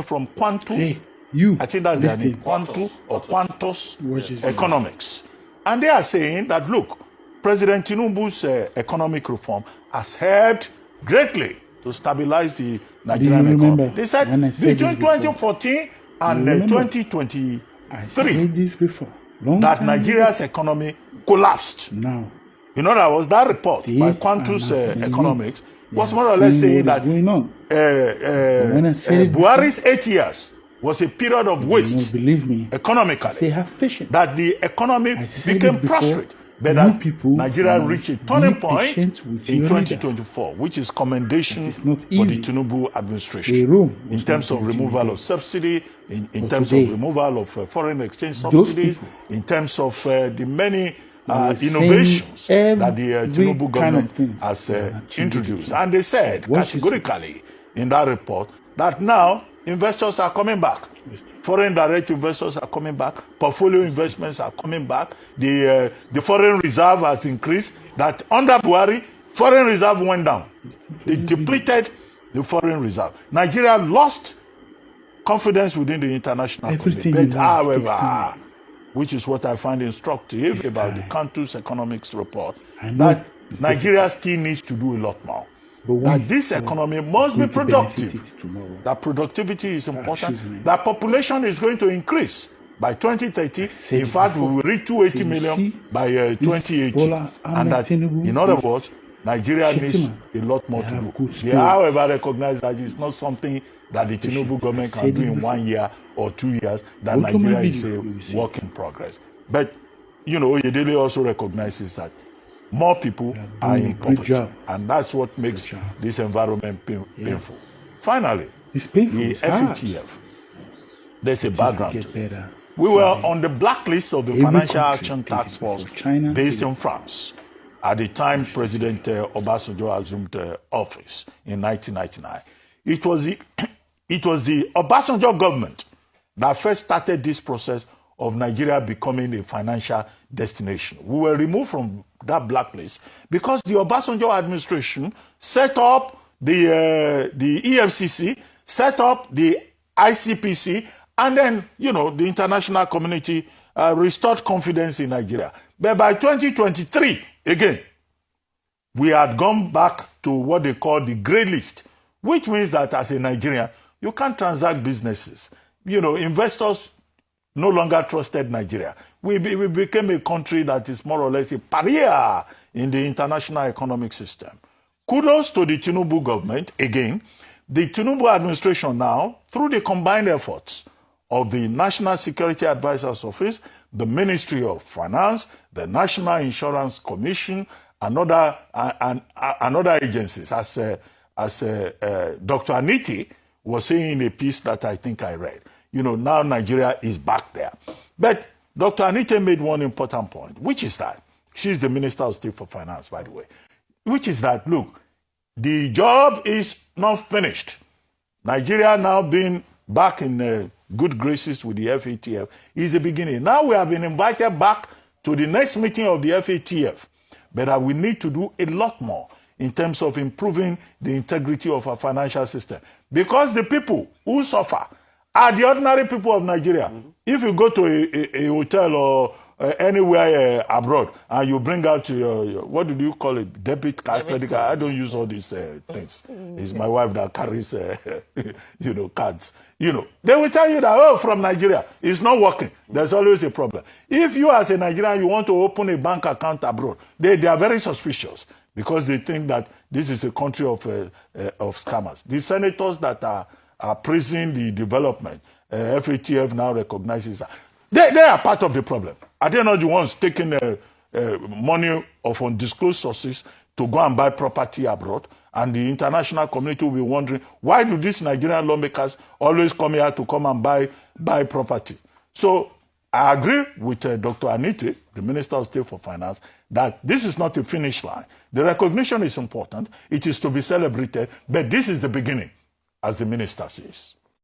from Quantum. Hey, you. I think that's their name, Quantum or Quantus Economics. And they are saying that, look, President Tinubu's economic reform has helped greatly to stabilize the Nigerian economy. They said between 2014 and 2023 that Nigeria's economy collapsed. Now, in other words, that report by Quantus Economics was more or less saying that Buhari's 8 years was a period of waste economically. That the economy became prostrate. But that Nigeria reached a turning point in 2024, which is commendation for the Tinubu administration in terms of removal of subsidy, in terms of removal of foreign exchange subsidies, in terms of the many innovations that the Tinubu government has introduced. And they said categorically in that report that now investors are coming back. Foreign direct investors are coming back. Portfolio investments are coming back. The foreign reserve has increased. That under Buhari, foreign reserve went down. They depleted the foreign reserve. Nigeria lost confidence within the international community. But however, which is what I find instructive about the Quantus Economics report, that Nigeria still needs to do a lot more. That this economy must be productive. That productivity is important. That population is going to increase by 2030. In fact, we will reach 280 million by 2080. And that, in other words, Nigeria needs a lot more to do. They, however, recognize that it's not something that the Tinubu government can do in 1 year or 2 years, that Nigeria is a work in progress. But, you know, Oyedele also recognizes that more people are in poverty, and that's what makes this environment painful. Finally, the FATF, there's a background to it. We were on the blacklist of the Financial Action Task Force based in France at the time President Obasanjo assumed office in 1999. It was the Obasanjo government that first started this process of Nigeria becoming a financial destination. We were removed from that blacklist because the Obasanjo administration set up the EFCC, set up the ICPC, and then, you know, the international community restored confidence in Nigeria. But by 2023, again, we had gone back to what they call the grey list, which means that as a Nigerian, you can't transact businesses. You know, investors no longer trusted Nigeria. We became a country that is more or less a pariah in the international economic system. Kudos to the Tinubu government. Again, the Tinubu administration now, through the combined efforts of the National Security Advisor's Office, the Ministry of Finance, the National Insurance Commission, and other agencies, as Dr. Aniti was saying in a piece that I think I read. You know, now Nigeria is back there. But Dr. Anita made one important point, which is that, she's the Minister of State for Finance, by the way, which is that, look, the job is not finished. Nigeria now being back in good graces with the FATF is the beginning. Now we have been invited back to the next meeting of the FATF, but we need to do a lot more in terms of improving the integrity of our financial system. Because the people who suffer are the ordinary people of Nigeria. If you go to a hotel or anywhere abroad and you bring out your what do you call it, debit card, credit card, I don't use all these things. It's my wife that carries, you know, cards. You know, they will tell you that, oh, from Nigeria, it's not working. There's always a problem. If you as a Nigerian, you want to open a bank account abroad, they are very suspicious because they think that this is a country of scammers. The senators that are praising the development, FATF now recognizes that. They are part of the problem. Are they not the ones taking money of undisclosed sources to go and buy property abroad? And the international community will be wondering, why do these Nigerian lawmakers always come here to come and buy property? So I agree with Dr. Aniti, the Minister of State for Finance, that this is not a finish line. The recognition is important. It is to be celebrated, but this is the beginning, as the Minister says.